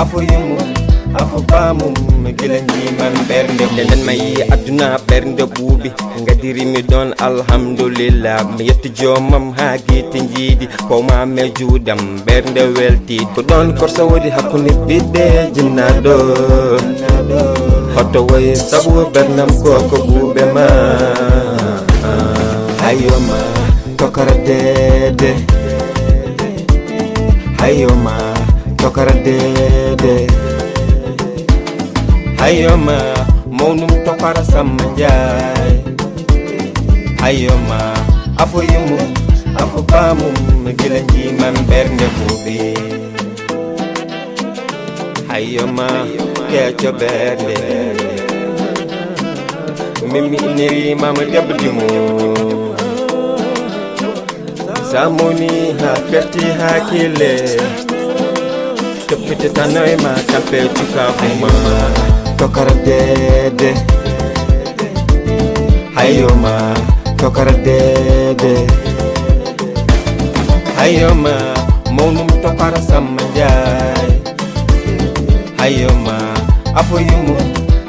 afoyumu afobamum gilanji man bernde den mayi aduna bernde buubi ngadiri mi don alhamdulillah mi yetti jomam ha gite jiidi ko ma me juudam bernde welti ko don korso wodi hakkunde bidde jinnado hoto way sabu bernam ko buube ma hayoma tokara dede hayoma tokara dede hayoma monum tokara samjay hayoma afoyumu afobamum gilanji man bernde buubi hayoma kecho bernde mimi neri mama debdimo samoni ha ferti hakile topite tanoy ma tampe tukafuma tokara dede hayoma tokara dede hayoma monum tokara samjay hayoma afoyumu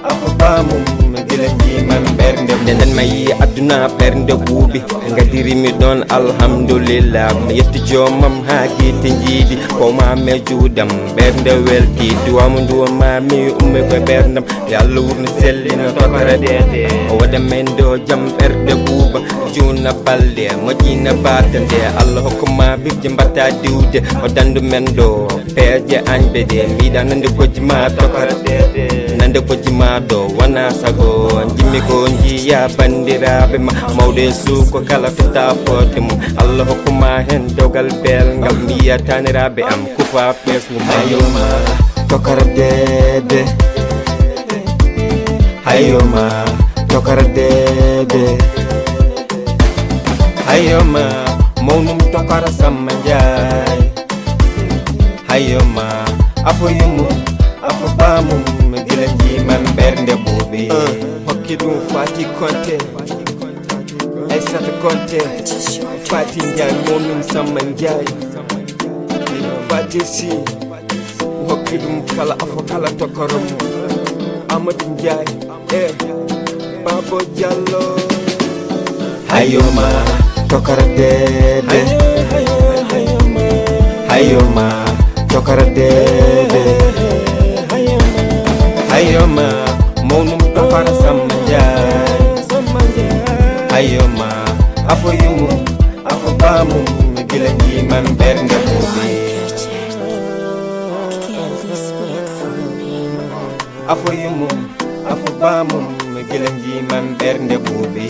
afobamum gilanji man bernde den mayi aduna bernde buubi ngadiri mi don alhamdulillah mi yetti jomam ha gite jiidi ko ma me juudam bernde welti duwamu duwama mi umme ko berndam yalla wurna sellina tokara dede o wada men do jam bernde buuba juna balde mojina batande allah hokkuma bigje mbatta diwde o dandu men do peeje anbe de miida nande kojima tokara dede nande kojima do wana sago jimmi ko jiya bandiraɓe ma mawde suko kala fita fote mum allah hokkuma hen dogal belgal mbiya taniraɓe am kufa pesmu hayoma tokara dede hayoma tokara dede hayoma monum tokara samjay hayoma afoyumu afobamum gilanji man bernde buubi hokkidum fati konte aysata konte fati njay monum samma njay fati si hokkidum kala afo kala tokorom amadou njay babo diallo hayoma tokara dede hayoma tokara dede hayoma monum tokara samjay hayoma afoyumu afobamum gilanji man bernde buubi afoyumu afobamum gilanji man bernde buubi